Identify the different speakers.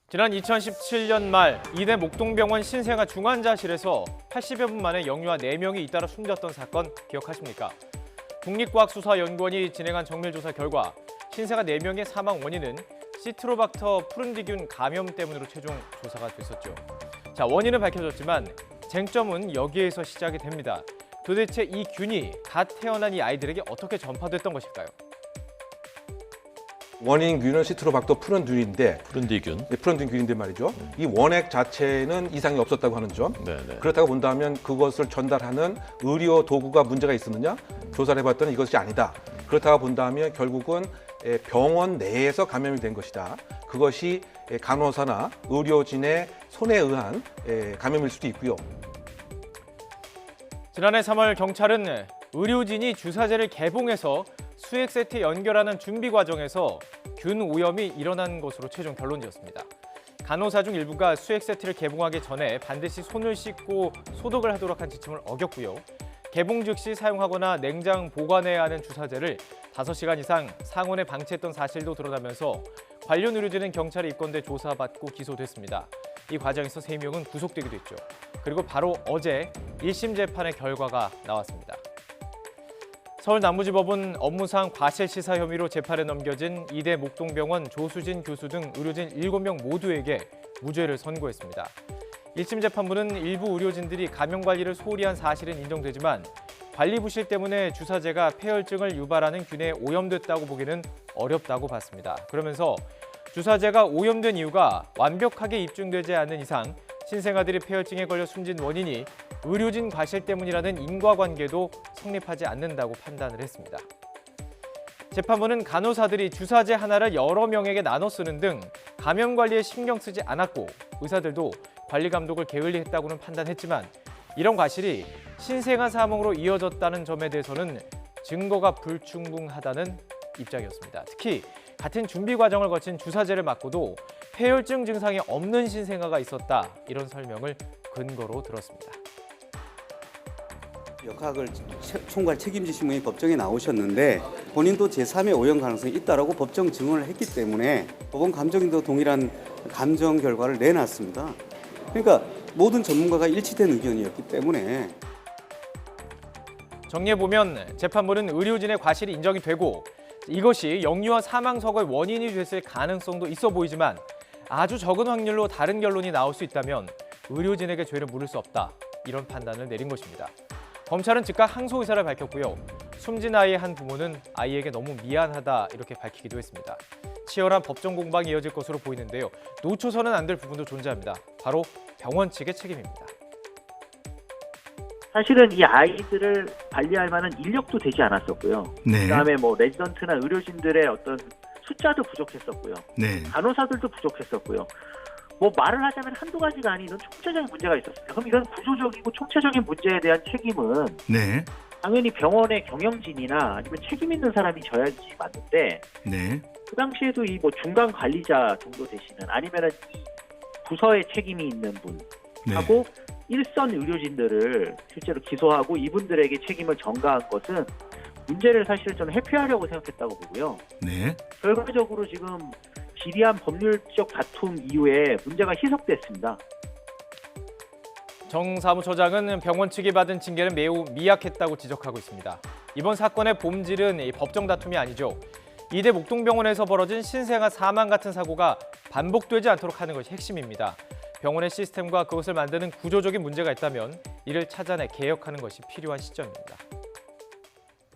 Speaker 1: 지난 2017년 말 이대 목동병원 신생아 중환자실에서 80여 분 만에 영유아 4명이 잇따라 숨졌던 사건 기억하십니까? 국립과학수사연구원이 진행한 정밀조사 결과 신생아 4명의 사망 원인은 시트로박터 푸른디균 감염 때문으로 최종 조사가 됐었죠. 자, 원인은 밝혀졌지만 쟁점은 여기에서 시작이 됩니다. 도대체 이 균이 갓 태어난 이 아이들에게 어떻게 전파됐던 것일까요?
Speaker 2: 원인균은 시트로박터 푸른균인데
Speaker 3: 푸른디균.
Speaker 2: 푸른균인데 말이죠. 이 원액 자체는 이상이 없었다고 하는 점.
Speaker 3: 네네.
Speaker 2: 그렇다고 본다면 그것을 전달하는 의료 도구가 문제가 있었느냐? 조사를 해봤더니 이것이 아니다. 그렇다고 본다면 결국은 병원 내에서 감염이 된 것이다. 그것이 간호사나 의료진의 손에 의한 감염일 수도 있고요.
Speaker 1: 지난해 3월 경찰은 의료진이 주사제를 개봉해서 수액 세트에 연결하는 준비 과정에서 균 오염이 일어난 것으로 최종 결론지었습니다. 간호사 중 일부가 수액 세트를 개봉하기 전에 반드시 손을 씻고 소독을 하도록 한 지침을 어겼고요. 개봉 즉시 사용하거나 냉장 보관해야 하는 주사제를 5시간 이상 상온에 방치했던 사실도 드러나면서 관련 의료진은 경찰에 입건돼 조사받고 기소됐습니다. 이 과정에서 3명은 구속되기도 했죠. 그리고 바로 어제 1심 재판의 결과가 나왔습니다. 서울 남부지법은 업무상 과실치사 혐의로 재판에 넘겨진 이대 목동병원 조수진 교수 등 의료진 7명 모두에게 무죄를 선고했습니다. 1심 재판부는 일부 의료진들이 감염 관리를 소홀히 한 사실은 인정되지만 관리 부실 때문에 주사제가 폐혈증을 유발하는 균에 오염됐다고 보기는 어렵다고 봤습니다. 그러면서 주사제가 오염된 이유가 완벽하게 입증되지 않는 이상 신생아들이 폐혈증에 걸려 숨진 원인이 의료진 과실 때문이라는 인과관계도 성립하지 않는다고 판단을 했습니다. 재판부는 간호사들이 주사제 하나를 여러 명에게 나눠 쓰는 등 감염 관리에 신경 쓰지 않았고 의사들도 관리 감독을 게을리했다고는 판단했지만 이런 과실이 신생아 사망으로 이어졌다는 점에 대해서는 증거가 불충분하다는 입장이었습니다. 특히 같은 준비 과정을 거친 주사제를 맞고도 폐혈증 증상이 없는 신생아가 있었다. 이런 설명을 근거로 들었습니다.
Speaker 4: 역학을 총괄 책임지신 분이 법정에 나오셨는데 본인도 제3의 오염 가능성이 있다라고 법정 증언을 했기 때문에 법원 감정인도 동일한 감정 결과를 내놨습니다. 그러니까 모든 전문가가 일치된 의견이었기 때문에
Speaker 1: 정리해보면 재판부는 의료진의 과실이 인정이 되고 이것이 영유아 사망 사고의 원인이 됐을 가능성도 있어 보이지만 아주 적은 확률로 다른 결론이 나올 수 있다면 의료진에게 죄를 물을 수 없다. 이런 판단을 내린 것입니다. 검찰은 즉각 항소 의사를 밝혔고요. 숨진 아이의 한 부모는 아이에게 너무 미안하다 이렇게 밝히기도 했습니다. 치열한 법정 공방이 이어질 것으로 보이는데요. 놓쳐서는 안 될 부분도 존재합니다. 바로 병원 측의 책임입니다.
Speaker 5: 사실은 이 아이들을 관리할 만한 인력도 되지 않았었고요.
Speaker 6: 네.
Speaker 5: 그다음에 레지던트나 의료진들의 어떤 숫자도 부족했었고요.
Speaker 6: 네.
Speaker 5: 간호사들도 부족했었고요. 말을 하자면 한두 가지가 아닌 이런 총체적인 문제가 있었어요. 그럼 이런 구조적이고 총체적인 문제에 대한 책임은
Speaker 6: 네.
Speaker 5: 당연히 병원의 경영진이나 아니면 책임 있는 사람이 져야지 맞는데
Speaker 6: 네.
Speaker 5: 그 당시에도 이 중간 관리자 정도 되시는 아니면은 이 부서에 책임이 있는 분하고 일선 의료진들을 실제로 기소하고 이분들에게 책임을 전가한 것은 문제를 사실 좀 회피하려고 생각했다고 보고요.
Speaker 6: 네.
Speaker 5: 결과적으로 지금 지리한 법률적 다툼 이후에 문제가 희석됐습니다.
Speaker 1: 정 사무처장은 병원 측이 받은 징계는 매우 미약했다고 지적하고 있습니다. 이번 사건의 본질은 법정 다툼이 아니죠. 이대 목동병원에서 벌어진 신생아 사망 같은 사고가 반복되지 않도록 하는 것이 핵심입니다. 병원의 시스템과 그것을 만드는 구조적인 문제가 있다면 이를 찾아내 개혁하는 것이 필요한 시점입니다.